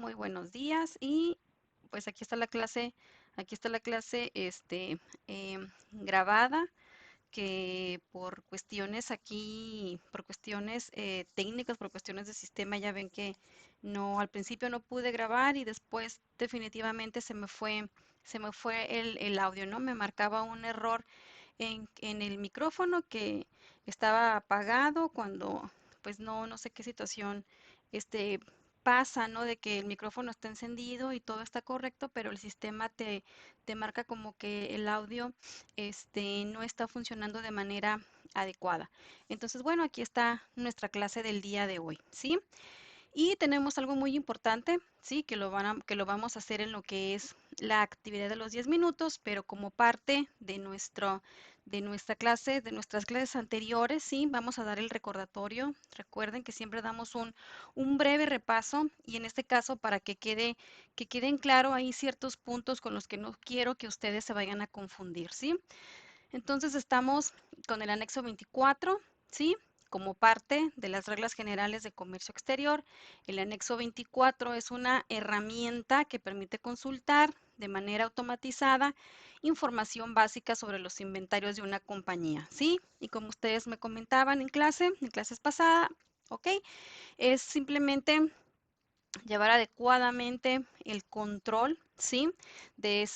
muy buenos días y pues aquí está la clase grabada que por cuestiones aquí, por cuestiones técnicas, por cuestiones de sistema, ya ven que no, al principio no pude grabar y después definitivamente se me fue el audio, ¿no? Me marcaba un error en el micrófono que estaba apagado cuando, pues no sé qué situación este, pasa, ¿no? De que el micrófono está encendido y todo está correcto, pero el sistema te marca como que el audio no está funcionando de manera adecuada. Entonces, bueno, aquí está nuestra clase del día de hoy, ¿sí? Y tenemos algo muy importante, sí, que lo vamos a hacer en lo que es la actividad de los 10 minutos, pero como parte de nuestra clase, de nuestras clases anteriores, sí, vamos a dar el recordatorio. Recuerden que siempre damos un breve repaso y en este caso para que queden claro ahí ciertos puntos con los que no quiero que ustedes se vayan a confundir, ¿sí? Entonces estamos con el anexo 24, ¿sí? Como parte de las reglas generales de comercio exterior. El anexo 24 es una herramienta que permite consultar de manera automatizada información básica sobre los inventarios de una compañía, ¿sí? Y como ustedes me comentaban en clases pasadas, ¿ok? Es simplemente llevar adecuadamente el control, ¿sí? De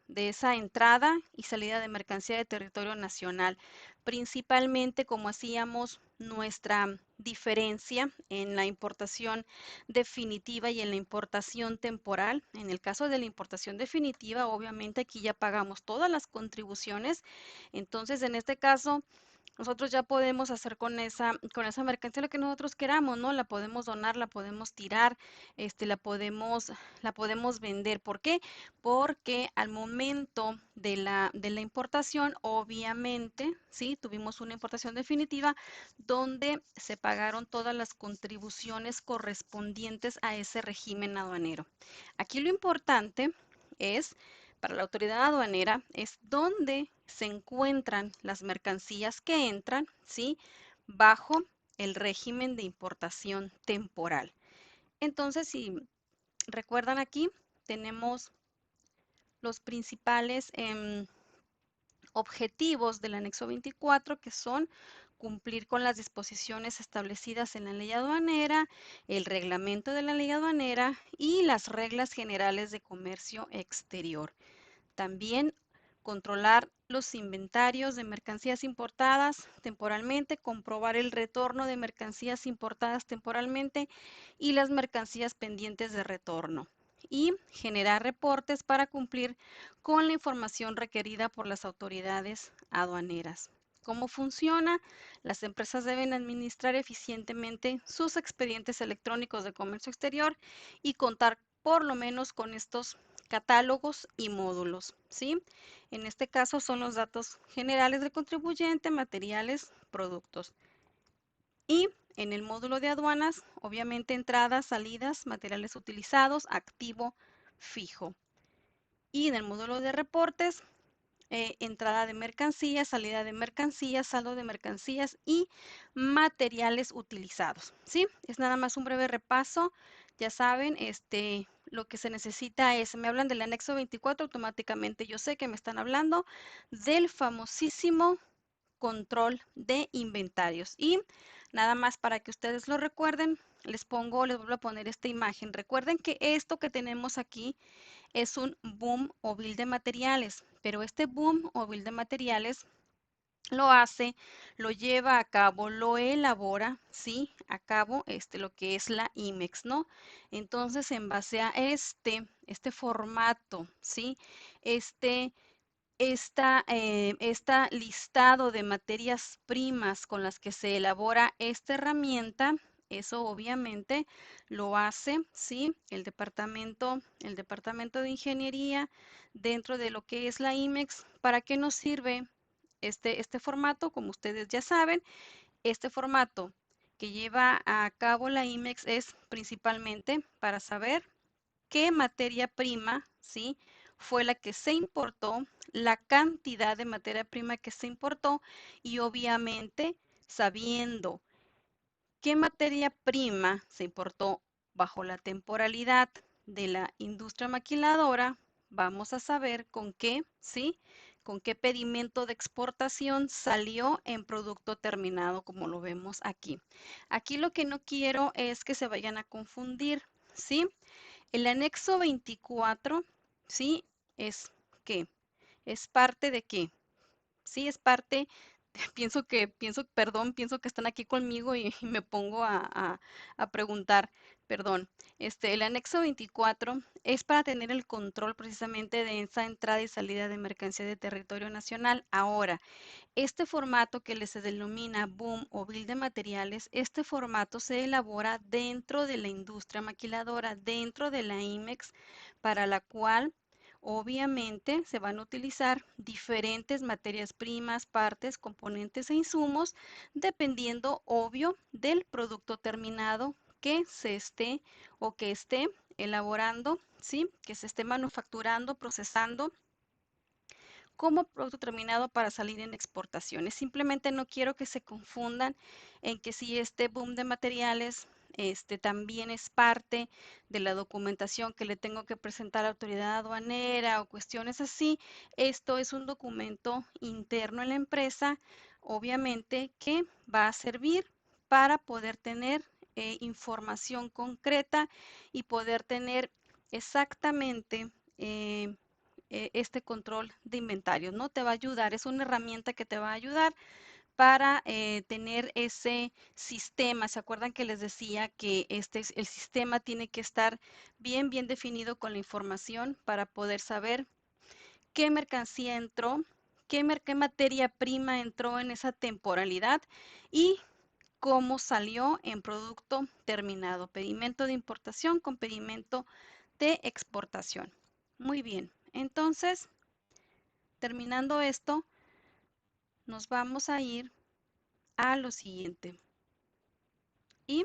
de esa entrada y salida de mercancía de territorio nacional, principalmente como hacíamos nuestra diferencia en la importación definitiva y en la importación temporal. En el caso de la importación definitiva, obviamente aquí ya pagamos todas las contribuciones. Entonces, en este caso, nosotros ya podemos hacer con esa mercancía lo que nosotros queramos, ¿no? La podemos donar, la podemos tirar, la podemos vender. ¿Por qué? Porque al momento de de la importación, obviamente, sí, tuvimos una importación definitiva donde se pagaron todas las contribuciones correspondientes a ese régimen aduanero. Aquí lo importante es para la autoridad aduanera es dónde se encuentran las mercancías que entran, ¿sí? Bajo el régimen de importación temporal. Entonces, si recuerdan aquí, tenemos los principales objetivos del anexo 24, que son cumplir con las disposiciones establecidas en la ley aduanera, el reglamento de la ley aduanera y las reglas generales de comercio exterior. También controlar los inventarios de mercancías importadas temporalmente, comprobar el retorno de mercancías importadas temporalmente y las mercancías pendientes de retorno y generar reportes para cumplir con la información requerida por las autoridades aduaneras. ¿Cómo funciona? Las empresas deben administrar eficientemente sus expedientes electrónicos de comercio exterior y contar por lo menos con estos catálogos y módulos, ¿sí? En este caso son los datos generales del contribuyente, materiales, productos. Y en el módulo de aduanas, obviamente entradas, salidas, materiales utilizados, activo fijo. Y en el módulo de reportes, entrada de mercancías, salida de mercancías, saldo de mercancías y materiales utilizados, ¿sí? Es nada más un breve repaso. Ya saben, lo que se necesita es, me hablan del anexo 24, automáticamente yo sé que me están hablando del famosísimo control de inventarios. Y nada más para que ustedes lo recuerden, les vuelvo a poner esta imagen. Recuerden que esto que tenemos aquí es un boom o bill de materiales, pero este boom o bill de materiales lo hace, lo lleva a cabo, lo elabora, ¿sí? A cabo lo que es la IMEX, ¿no? Entonces, en base a este formato, ¿sí? Este, esta listado de materias primas con las que se elabora esta herramienta, eso obviamente lo hace, ¿sí? El departamento de ingeniería dentro de lo que es la IMEX. ¿Para qué nos sirve este formato? Como ustedes ya saben, este formato que lleva a cabo la IMEX es principalmente para saber qué materia prima, ¿sí? Fue la que se importó, la cantidad de materia prima que se importó y obviamente sabiendo qué materia prima se importó bajo la temporalidad de la industria maquiladora, vamos a saber con qué, ¿sí? Con qué pedimento de exportación salió en producto terminado, como lo vemos aquí. Aquí lo que no quiero es que se vayan a confundir, ¿sí? El anexo 24, ¿sí? ¿Es qué? ¿Es parte de qué? Sí, es parte, pienso que están aquí conmigo y, me pongo a preguntar, perdón. El anexo 24 es para tener el control precisamente de esa entrada y salida de mercancía de territorio nacional. Ahora, este formato que les se denomina boom o bill de materiales, este formato se elabora dentro de la industria maquiladora, dentro de la IMEX, para la cual obviamente se van a utilizar diferentes materias primas, partes, componentes e insumos, dependiendo, obvio, del producto terminado que se esté o que esté elaborando, ¿sí? Que se esté manufacturando, procesando como producto terminado para salir en exportaciones. Simplemente no quiero que se confundan en que si este boom de materiales también es parte de la documentación que le tengo que presentar a la autoridad aduanera o cuestiones así. Esto es un documento interno en la empresa, obviamente, que va a servir para poder tener información concreta y poder tener exactamente este control de inventarios, ¿no? Te va a ayudar, es una herramienta que te va a ayudar para tener ese sistema. ¿Se acuerdan que les decía que el sistema tiene que estar bien definido con la información para poder saber qué mercancía entró, qué materia prima entró en esa temporalidad y cómo salió en producto terminado, pedimento de importación con pedimento de exportación? Muy bien, entonces, terminando esto, nos vamos a ir a lo siguiente. Y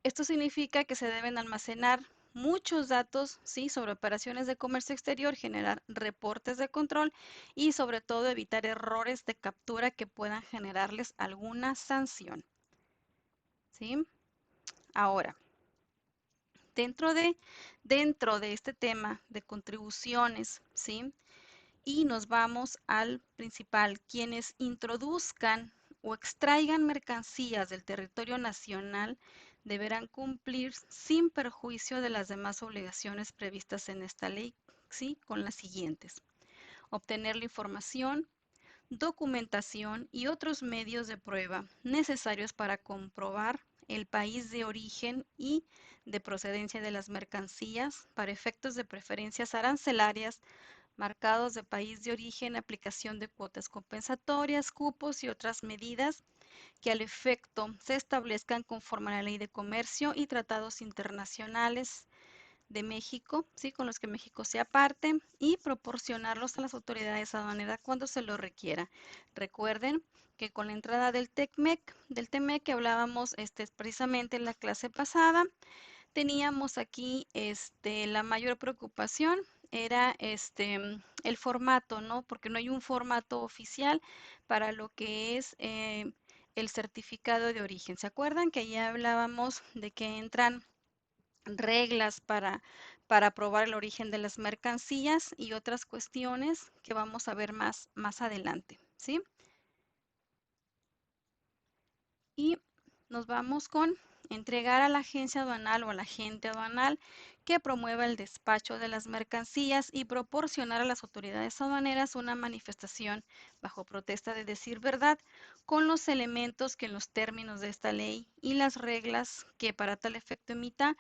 esto significa que se deben almacenar muchos datos, ¿sí? Sobre operaciones de comercio exterior, generar reportes de control y sobre todo evitar errores de captura que puedan generarles alguna sanción, ¿sí? Ahora, dentro de, dentro de este tema de contribuciones, ¿sí? Y nos vamos al principal. Quienes introduzcan o extraigan mercancías del territorio nacional deberán cumplir sin perjuicio de las demás obligaciones previstas en esta ley, ¿sí? Con las siguientes: obtener la información, documentación y otros medios de prueba necesarios para comprobar el país de origen y de procedencia de las mercancías para efectos de preferencias arancelarias, marcados de país de origen, aplicación de cuotas compensatorias, cupos y otras medidas que al efecto se establezcan conforme a la Ley de Comercio y tratados internacionales de México, ¿sí? Con los que México sea parte, y proporcionarlos a las autoridades aduaneras cuando se lo requiera. Recuerden que con la entrada del TEMEC que hablábamos precisamente en la clase pasada, teníamos aquí la mayor preocupación era el formato, ¿no? Porque no hay un formato oficial para lo que es el certificado de origen. ¿Se acuerdan que ya hablábamos de que entran reglas para probar el origen de las mercancías y otras cuestiones que vamos a ver más adelante, ¿sí? Y nos vamos con entregar a la agencia aduanal o al agente aduanal que promueva el despacho de las mercancías y proporcionar a las autoridades aduaneras una manifestación bajo protesta de decir verdad con los elementos que en los términos de esta ley y las reglas que para tal efecto emita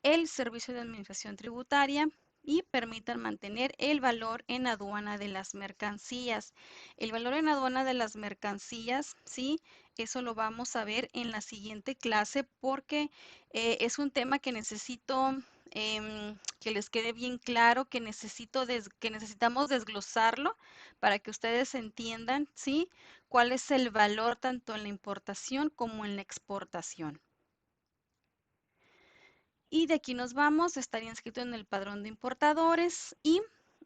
el Servicio de Administración Tributaria y permitan mantener el valor en aduana de las mercancías. El valor en aduana de las mercancías, ¿sí? Eso lo vamos a ver en la siguiente clase porque es un tema que necesito que les quede bien claro, que necesitamos desglosarlo para que ustedes entiendan, ¿sí? Cuál es el valor tanto en la importación como en la exportación. Y de aquí nos vamos, estaría inscrito en el padrón de importadores y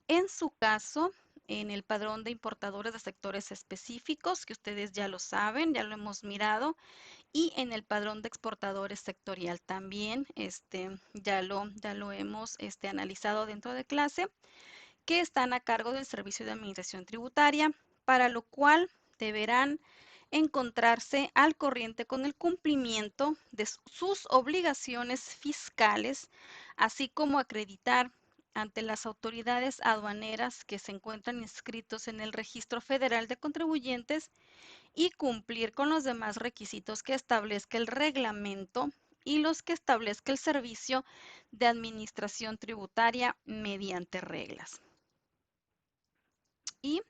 en su caso, en el padrón de importadores de sectores específicos, que ustedes ya lo saben, ya lo hemos mirado, y en el padrón de exportadores sectorial también ya lo hemos analizado dentro de clase, que están a cargo del Servicio de Administración Tributaria, para lo cual deberán encontrarse al corriente con el cumplimiento de sus obligaciones fiscales, así como acreditar ante las autoridades aduaneras que se encuentran inscritos en el Registro Federal de Contribuyentes y cumplir con los demás requisitos que establezca el reglamento y los que establezca el Servicio de Administración Tributaria mediante reglas. Y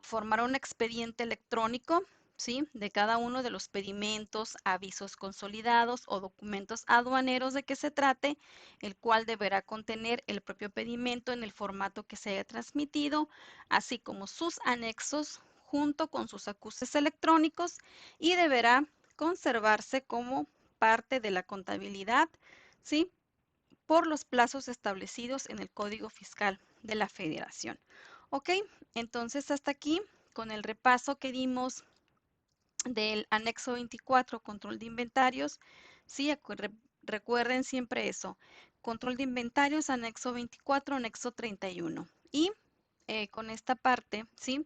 formar un expediente electrónico, ¿sí?, de cada uno de los pedimentos, avisos consolidados o documentos aduaneros de que se trate, el cual deberá contener el propio pedimento en el formato que se haya transmitido, así como sus anexos junto con sus acuses electrónicos, y deberá conservarse como parte de la contabilidad, ¿sí?, por los plazos establecidos en el Código Fiscal de la Federación. Ok, entonces hasta aquí con el repaso que dimos del anexo 24, control de inventarios. Sí, recuerden siempre eso, control de inventarios, anexo 24, anexo 31. Y con esta parte, ¿sí?,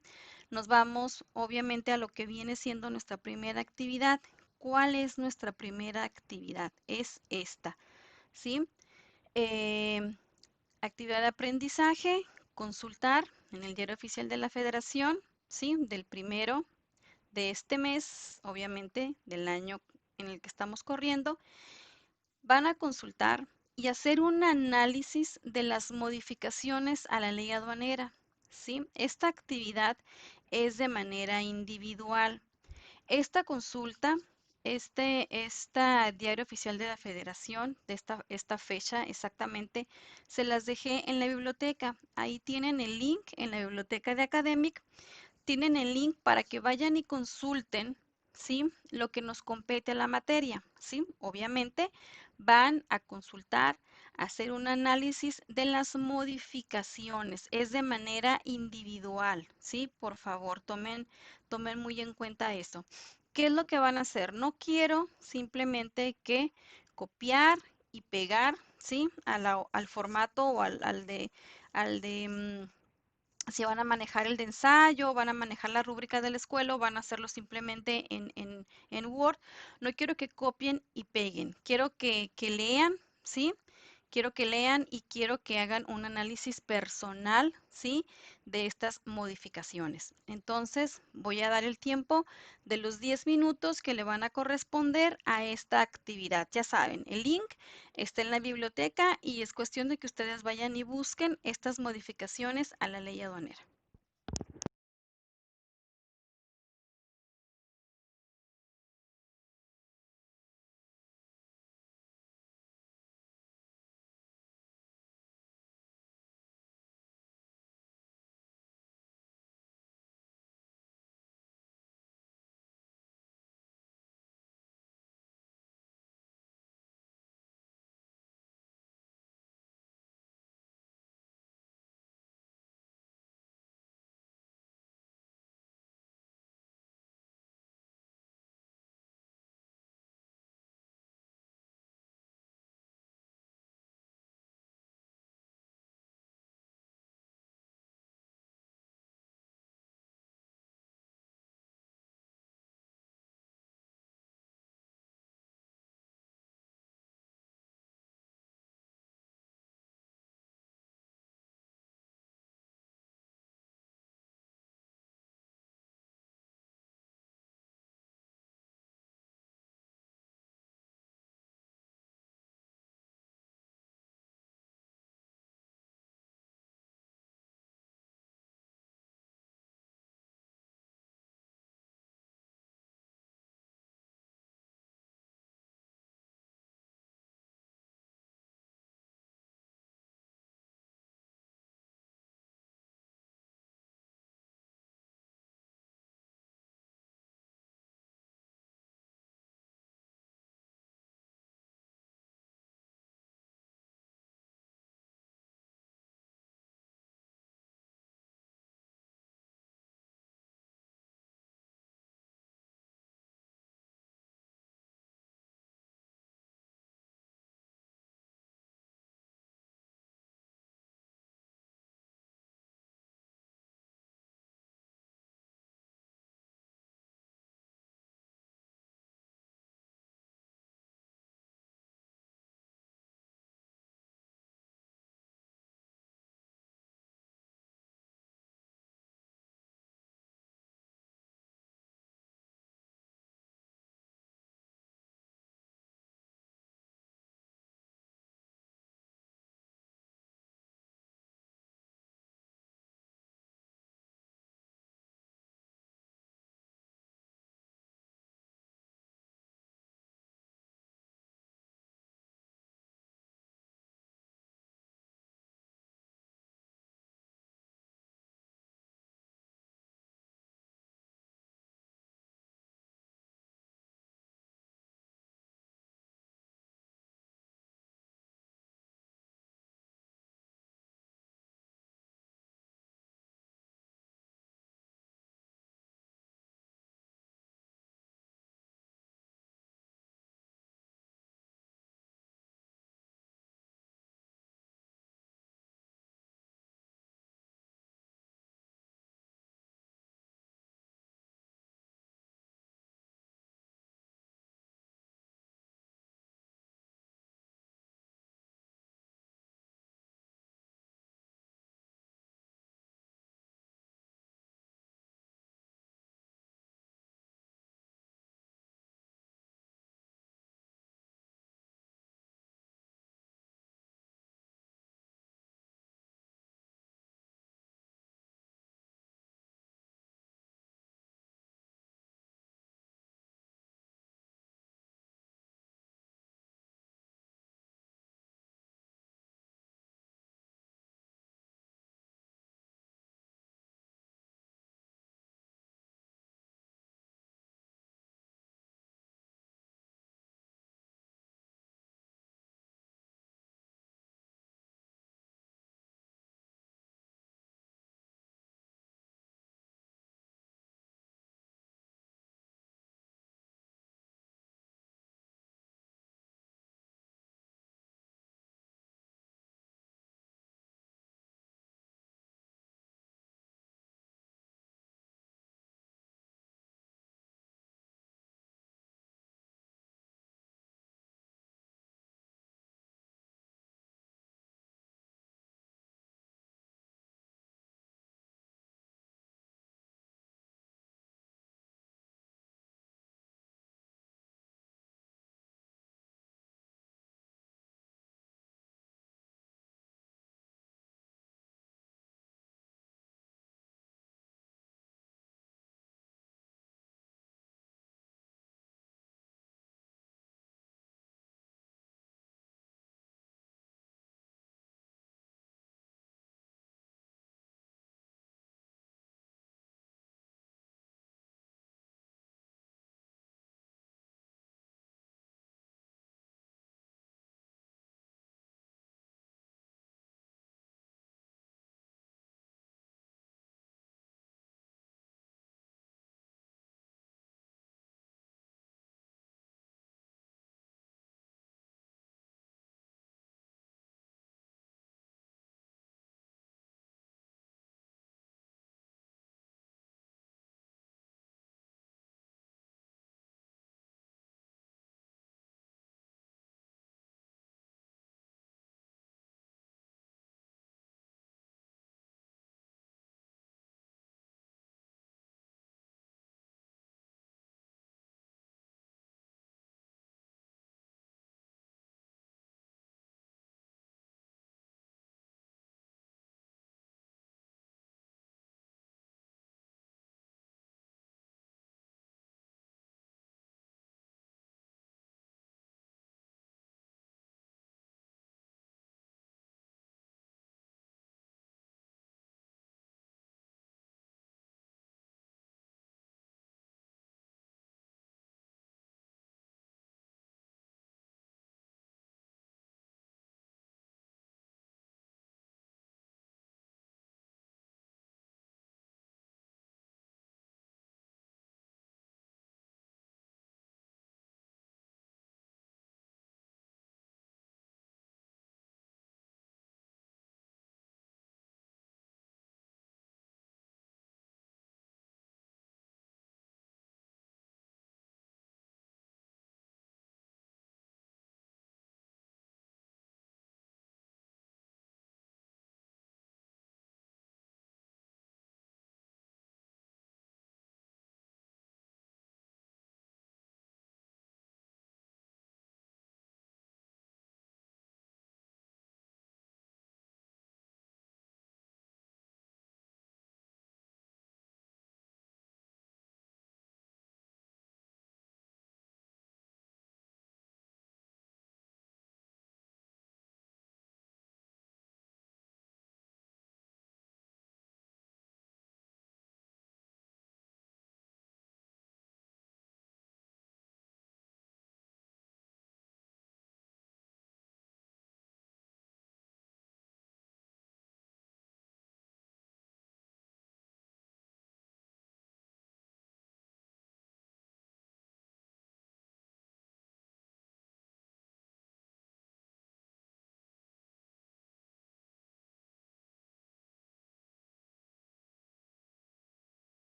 nos vamos obviamente a lo que viene siendo nuestra primera actividad. ¿Cuál es nuestra primera actividad? Es esta, ¿sí? Eh, Actividad de aprendizaje, consultar en el Diario Oficial de la Federación, ¿sí?, del primero de este mes, obviamente del año en el que estamos corriendo. Van a consultar y hacer un análisis de las modificaciones a la ley aduanera, ¿sí? Esta actividad es de manera individual. Esta consulta, esta Diario Oficial de la Federación, de esta fecha exactamente, se las dejé en la biblioteca. Ahí tienen el link en la biblioteca de Academic. Tienen el link para que vayan y consulten, ¿sí?, lo que nos compete a la materia, ¿sí? Obviamente van a consultar, hacer un análisis de las modificaciones. Es de manera individual, ¿sí? Por favor, tomen muy en cuenta eso. ¿Qué es lo que van a hacer? No quiero simplemente que copiar y pegar, ¿sí?, al formato o al de si van a manejar el de ensayo, van a manejar la rúbrica de la escuela o van a hacerlo simplemente en Word. No quiero que copien y peguen, quiero que lean, ¿sí? Quiero que lean y quiero que hagan un análisis personal, ¿sí?, de estas modificaciones. Entonces, voy a dar el tiempo de los 10 minutos que le van a corresponder a esta actividad. Ya saben, el link está en la biblioteca y es cuestión de que ustedes vayan y busquen estas modificaciones a la ley aduanera.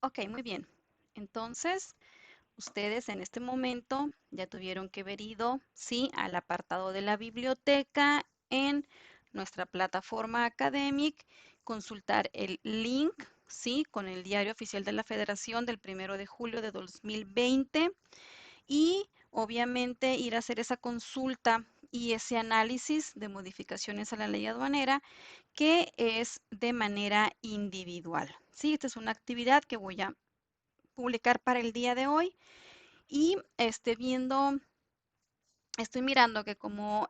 Ok, muy bien. Entonces, ustedes en este momento ya tuvieron que haber ido, sí, al apartado de la biblioteca en nuestra plataforma Academic, consultar el link, sí, con el Diario Oficial de la Federación del 1 de julio de 2020 y obviamente ir a hacer esa consulta y ese análisis de modificaciones a la ley aduanera que es de manera individual. Sí, esta es una actividad que voy a publicar para el día de hoy y estoy mirando que como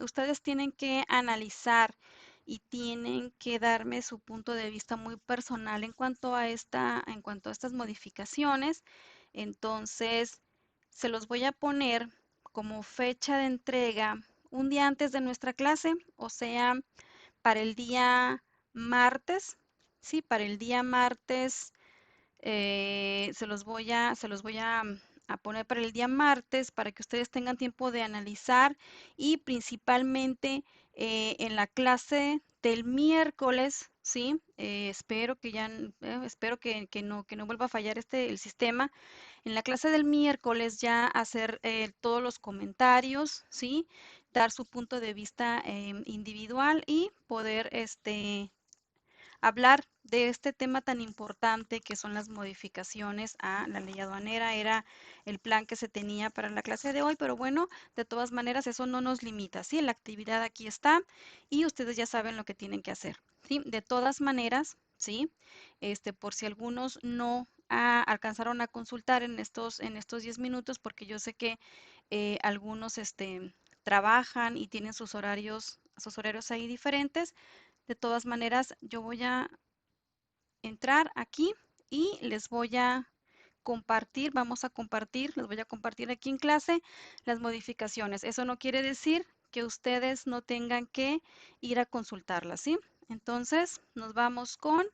ustedes tienen que analizar y tienen que darme su punto de vista muy personal en cuanto a estas modificaciones, entonces se los voy a poner como fecha de entrega un día antes de nuestra clase, o sea, para el día martes, sí, para el día martes se los voy a poner para el día martes para que ustedes tengan tiempo de analizar y principalmente en la clase del miércoles, ¿sí? Espero que espero que no vuelva a fallar el sistema. En la clase del miércoles ya hacer todos los comentarios, ¿sí? Dar su punto de vista individual y poder hablar de este tema tan importante que son las modificaciones a la ley aduanera. Era el plan que se tenía para la clase de hoy, pero bueno, de todas maneras eso no nos limita, ¿sí? La actividad aquí está y ustedes ya saben lo que tienen que hacer, ¿sí? De todas maneras, ¿sí? Por si algunos no alcanzaron a consultar en estos 10 minutos, porque yo sé que algunos trabajan y tienen sus horarios ahí diferentes. De todas maneras, yo voy a entrar aquí y les voy a compartir, les voy a compartir aquí en clase las modificaciones. Eso no quiere decir que ustedes no tengan que ir a consultarlas, ¿sí? Entonces, nos vamos con,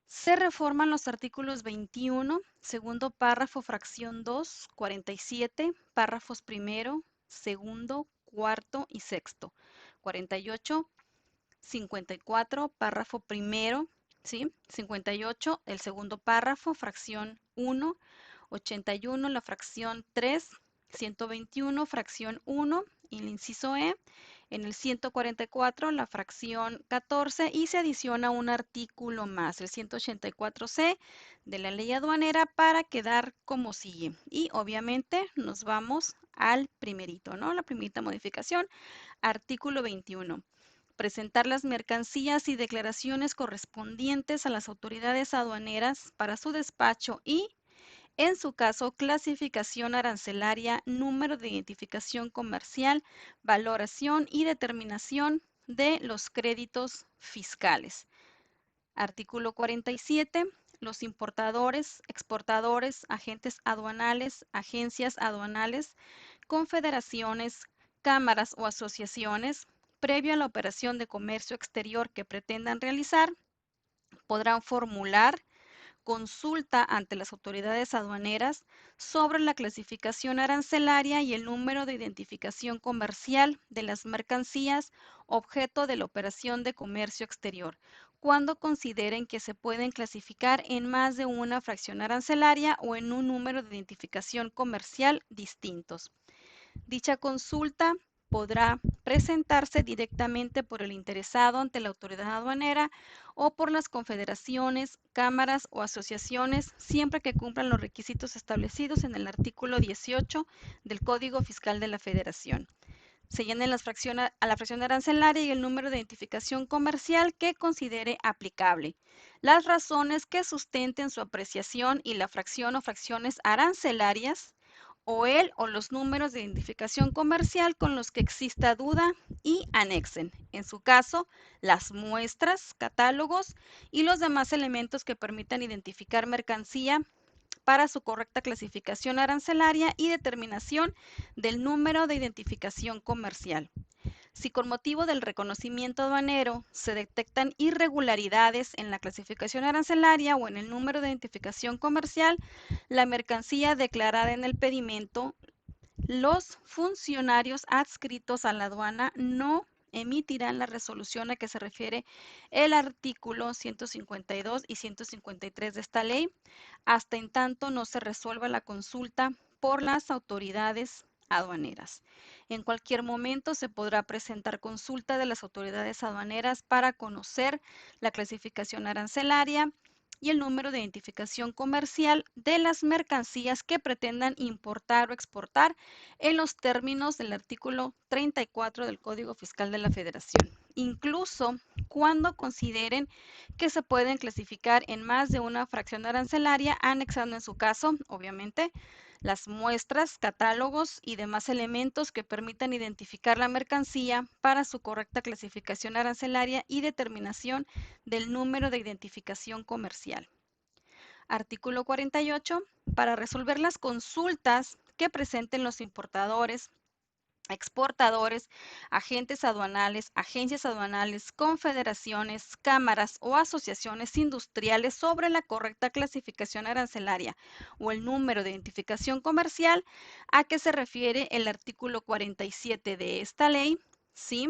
se reforman los artículos 21, segundo párrafo, fracción 2, 47, párrafos primero, segundo, cuarto y sexto. 48, 54, párrafo primero, ¿sí? 58, el segundo párrafo, fracción 1, 81, la fracción 3, 121, fracción 1, y el inciso E, en el 144, la fracción 14, y se adiciona un artículo más, el 184C de la ley aduanera, para quedar como sigue. Y obviamente nos vamos al primerito, ¿no? La primerita modificación, artículo 21. Presentar las mercancías y declaraciones correspondientes a las autoridades aduaneras para su despacho y, en su caso, clasificación arancelaria, número de identificación comercial, valoración y determinación de los créditos fiscales. Artículo 47. Los importadores, exportadores, agentes aduanales, agencias aduanales, confederaciones, cámaras o asociaciones, previo a la operación de comercio exterior que pretendan realizar, podrán formular consulta ante las autoridades aduaneras sobre la clasificación arancelaria y el número de identificación comercial de las mercancías objeto de la operación de comercio exterior, cuando consideren que se pueden clasificar en más de una fracción arancelaria o en un número de identificación comercial distintos. Dicha consulta podrá presentarse directamente por el interesado ante la autoridad aduanera o por las confederaciones, cámaras o asociaciones, siempre que cumplan los requisitos establecidos en el artículo 18 del Código Fiscal de la Federación. Se llenen a la fracción arancelaria y el número de identificación comercial que considere aplicable. Las razones que sustenten su apreciación y la fracción o fracciones arancelarias o el o los números de identificación comercial con los que exista duda y anexen, en su caso, las muestras, catálogos y los demás elementos que permitan identificar mercancía para su correcta clasificación arancelaria y determinación del número de identificación comercial. Si con motivo del reconocimiento aduanero se detectan irregularidades en la clasificación arancelaria o en el número de identificación comercial, la mercancía declarada en el pedimento, los funcionarios adscritos a la aduana no emitirán la resolución a que se refiere el artículo 152 y 153 de esta ley, hasta en tanto no se resuelva la consulta por las autoridades aduaneras. En cualquier momento se podrá presentar consulta de las autoridades aduaneras para conocer la clasificación arancelaria y el número de identificación comercial de las mercancías que pretendan importar o exportar en los términos del artículo 34 del Código Fiscal de la Federación, incluso cuando consideren que se pueden clasificar en más de una fracción arancelaria, anexando en su caso, obviamente, las muestras, catálogos y demás elementos que permitan identificar la mercancía para su correcta clasificación arancelaria y determinación del número de identificación comercial. Artículo 48. Para resolver las consultas que presenten los importadores, exportadores, agentes aduanales, agencias aduanales, confederaciones, cámaras o asociaciones industriales sobre la correcta clasificación arancelaria o el número de identificación comercial a que se refiere el artículo 47 de esta ley, ¿sí?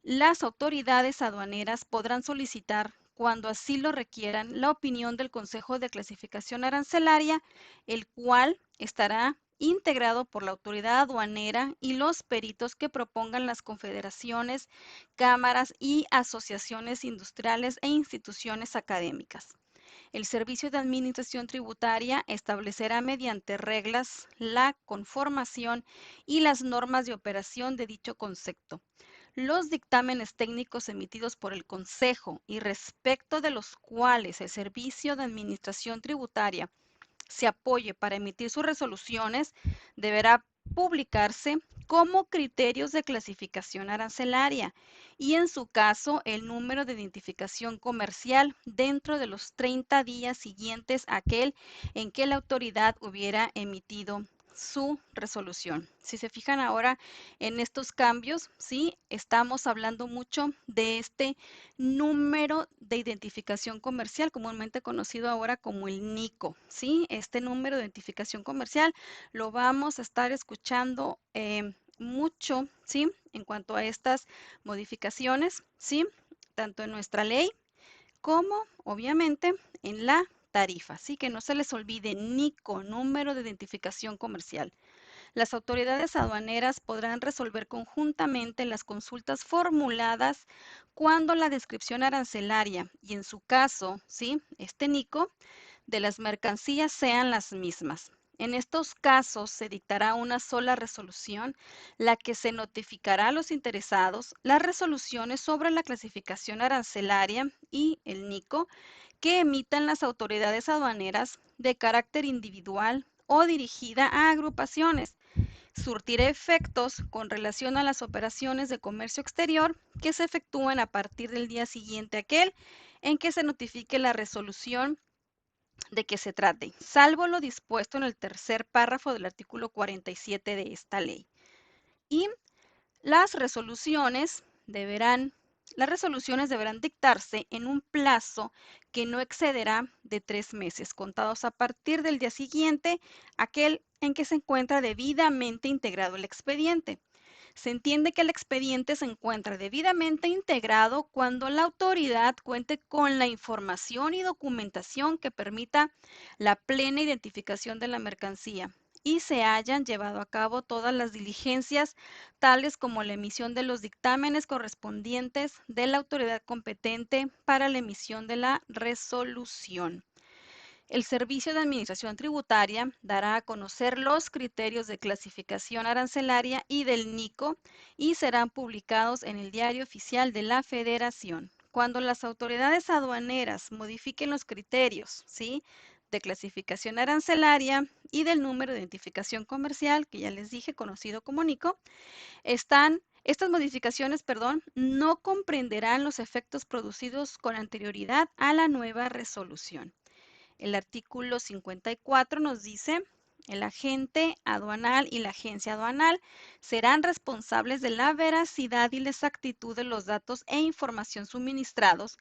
Las autoridades aduaneras podrán solicitar, cuando así lo requieran, la opinión del Consejo de Clasificación Arancelaria, el cual estará integrado por la autoridad aduanera y los peritos que propongan las confederaciones, cámaras y asociaciones industriales e instituciones académicas. El Servicio de Administración Tributaria establecerá mediante reglas la conformación y las normas de operación de dicho concepto. Los dictámenes técnicos emitidos por el Consejo y respecto de los cuales el Servicio de Administración Tributaria se apoye para emitir sus resoluciones deberá publicarse como criterios de clasificación arancelaria y en su caso el número de identificación comercial dentro de los 30 días siguientes a aquel en que la autoridad hubiera emitido su resolución. Si se fijan ahora en estos cambios, sí, estamos hablando mucho de este número de identificación comercial, comúnmente conocido ahora como el NICO, ¿sí? Este número de identificación comercial lo vamos a estar escuchando mucho, ¿sí? En cuanto a estas modificaciones, ¿sí? Tanto en nuestra ley como, obviamente, en la tarifa, ¿sí? Que no se les olvide NICO, número de identificación comercial. Las autoridades aduaneras podrán resolver conjuntamente las consultas formuladas cuando la descripción arancelaria y en su caso, ¿sí? Este NICO, de las mercancías sean las mismas. En estos casos se dictará una sola resolución, la que se notificará a los interesados las resoluciones sobre la clasificación arancelaria y el NICO que emitan las autoridades aduaneras de carácter individual o dirigida a agrupaciones. Surtirá efectos con relación a las operaciones de comercio exterior que se efectúen a partir del día siguiente a aquel en que se notifique la resolución de que se trate, salvo lo dispuesto en el tercer párrafo del artículo 47 de esta ley. Y las resoluciones deberán, las resoluciones deberán dictarse en un plazo que no excederá de 3 meses, contados a partir del día siguiente, aquel en que se encuentra debidamente integrado el expediente. Se entiende que el expediente se encuentra debidamente integrado cuando la autoridad cuente con la información y documentación que permita la plena identificación de la mercancía y se hayan llevado a cabo todas las diligencias, tales como la emisión de los dictámenes correspondientes de la autoridad competente para la emisión de la resolución. El Servicio de Administración Tributaria dará a conocer los criterios de clasificación arancelaria y del NICO y serán publicados en el Diario Oficial de la Federación. Cuando las autoridades aduaneras modifiquen los criterios, ¿sí? De clasificación arancelaria y del número de identificación comercial, que ya les dije, conocido como NICO, estas modificaciones, perdón, no comprenderán los efectos producidos con anterioridad a la nueva resolución. El artículo 54 nos dice, el agente aduanal y la agencia aduanal serán responsables de la veracidad y la exactitud de los datos e información suministrados,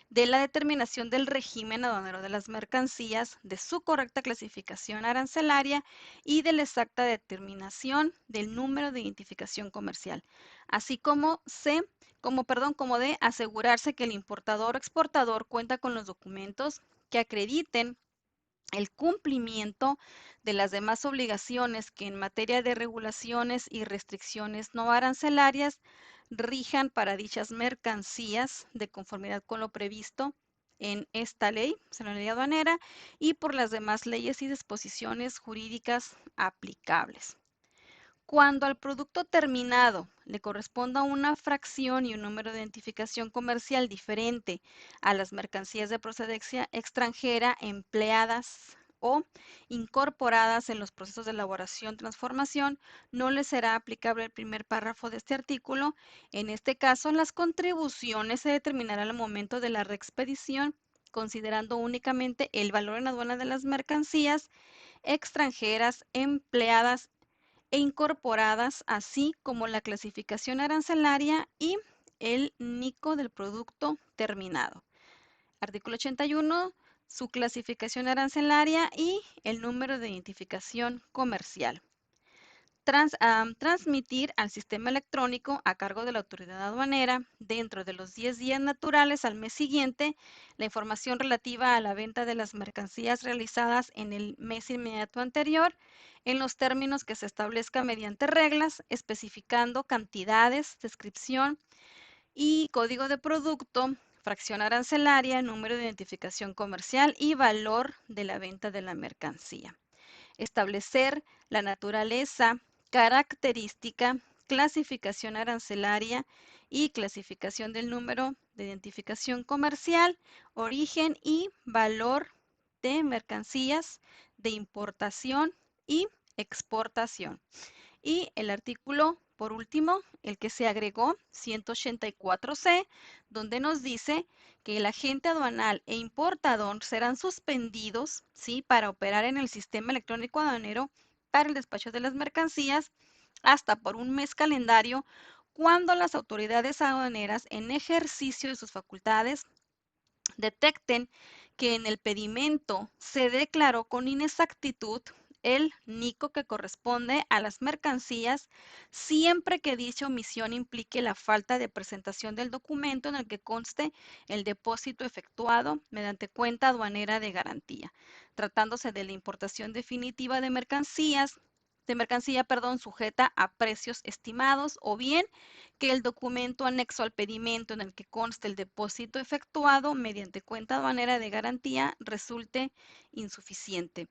de la determinación del régimen aduanero de las mercancías, de su correcta clasificación arancelaria y de la exacta determinación del número de identificación comercial, así como de asegurarse que el importador o exportador cuenta con los documentos que acrediten el cumplimiento de las demás obligaciones que en materia de regulaciones y restricciones no arancelarias rijan para dichas mercancías de conformidad con lo previsto en esta ley, en la ley aduanera, y por las demás leyes y disposiciones jurídicas aplicables. Cuando al producto terminado le corresponda una fracción y un número de identificación comercial diferente a las mercancías de procedencia extranjera empleadas o incorporadas en los procesos de elaboración-transformación, no le será aplicable el primer párrafo de este artículo. En este caso, las contribuciones se determinarán al momento de la reexpedición, considerando únicamente el valor en aduana de las mercancías extranjeras empleadas e incorporadas, así como la clasificación arancelaria y el NICO del producto terminado. Artículo 81, su clasificación arancelaria y el número de identificación comercial. Transmitir al sistema electrónico a cargo de la autoridad aduanera dentro de los 10 días naturales al mes siguiente la información relativa a la venta de las mercancías realizadas en el mes inmediato anterior en los términos que se establezca mediante reglas, especificando cantidades, descripción y código de producto, fracción arancelaria, número de identificación comercial y valor de la venta de la mercancía. Establecer la naturaleza, característica, clasificación arancelaria y clasificación del número de identificación comercial, origen y valor de mercancías de importación y exportación. Y el artículo, por último, el que se agregó, 184C, donde nos dice que el agente aduanal e importador serán suspendidos, ¿sí?, para operar en el sistema electrónico aduanero para el despacho de las mercancías hasta por un mes calendario cuando las autoridades aduaneras en ejercicio de sus facultades detecten que en el pedimento se declaró con inexactitud el NICO que corresponde a las mercancías, siempre que dicha omisión implique la falta de presentación del documento en el que conste el depósito efectuado mediante cuenta aduanera de garantía, tratándose de la importación definitiva de mercancía, sujeta a precios estimados, o bien que el documento anexo al pedimento en el que conste el depósito efectuado mediante cuenta aduanera de garantía resulte insuficiente.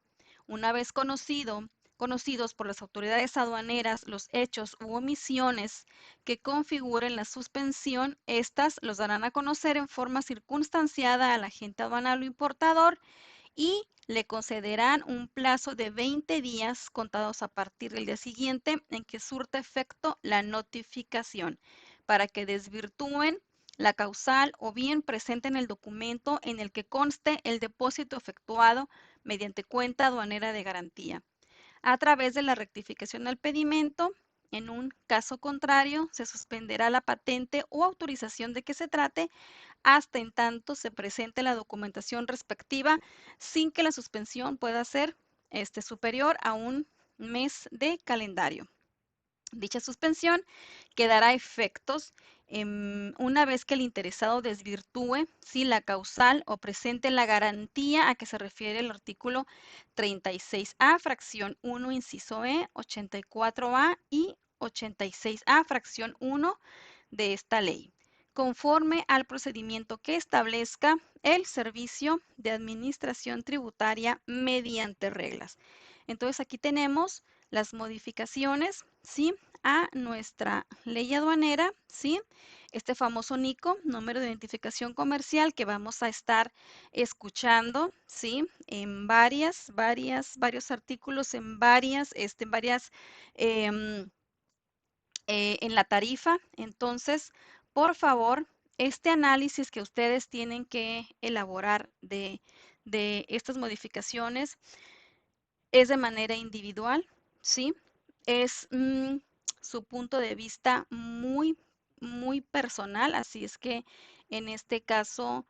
Una vez conocidos por las autoridades aduaneras los hechos u omisiones que configuren la suspensión, estas los darán a conocer en forma circunstanciada al agente aduanal o importador y le concederán un plazo de 20 días contados a partir del día siguiente en que surta efecto la notificación para que desvirtúen la causal o bien presenten el documento en el que conste el depósito efectuado mediante cuenta aduanera de garantía. A través de la rectificación al pedimento, en un caso contrario, se suspenderá la patente o autorización de que se trate hasta en tanto se presente la documentación respectiva sin que la suspensión pueda ser superior a un mes de calendario. Dicha suspensión quedará a efectos una vez que el interesado desvirtúe si la causal o presente la garantía a que se refiere el artículo 36A, fracción 1, inciso E, 84A y 86A, fracción 1 de esta ley, conforme al procedimiento que establezca el Servicio de Administración Tributaria mediante reglas. Entonces aquí tenemos las modificaciones, ¿sí?, a nuestra ley aduanera, ¿sí? Este famoso NICO, número de identificación comercial, que vamos a estar escuchando, ¿sí?, en varios artículos, em, en la tarifa. Entonces, por favor, este análisis que ustedes tienen que elaborar de estas modificaciones, es de manera individual, ¿sí? Es su punto de vista muy personal, así es que en este caso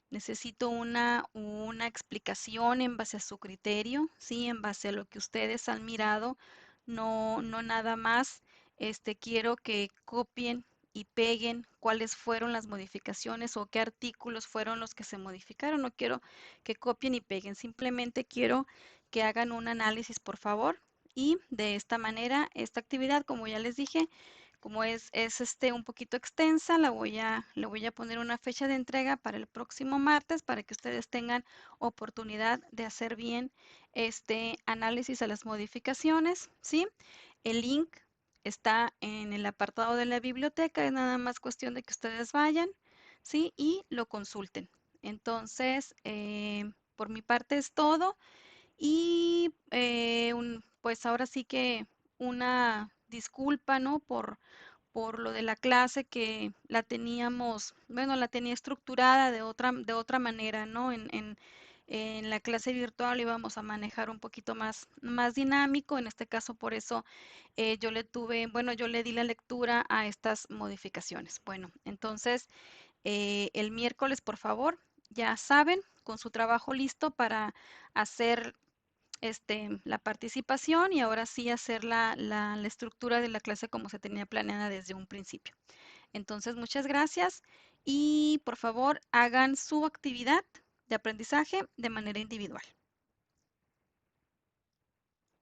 necesito una explicación en base a su criterio, ¿sí? En base a lo que ustedes han mirado, no nada más. Quiero que copien y peguen cuáles fueron las modificaciones o qué artículos fueron los que se modificaron. No quiero que copien y peguen. Simplemente quiero que hagan un análisis, por favor. Y de esta manera, esta actividad, como ya les dije, como es un poquito extensa, le voy a poner una fecha de entrega para el próximo martes para que ustedes tengan oportunidad de hacer bien este análisis a las modificaciones, ¿sí? El link está en el apartado de la biblioteca, es nada más cuestión de que ustedes vayan, ¿sí? Y lo consulten. Entonces, por mi parte es todo y pues ahora sí que una disculpa, ¿no? Por lo de la clase que la teníamos, bueno, la tenía estructurada de otra manera, ¿no? En la clase virtual íbamos a manejar un poquito más dinámico, en este caso por eso yo le di la lectura a estas modificaciones. Bueno, entonces el miércoles, por favor, ya saben, con su trabajo listo para hacer la participación y ahora sí hacer la estructura de la clase como se tenía planeada desde un principio. Entonces, muchas gracias y por favor hagan su actividad de aprendizaje de manera individual.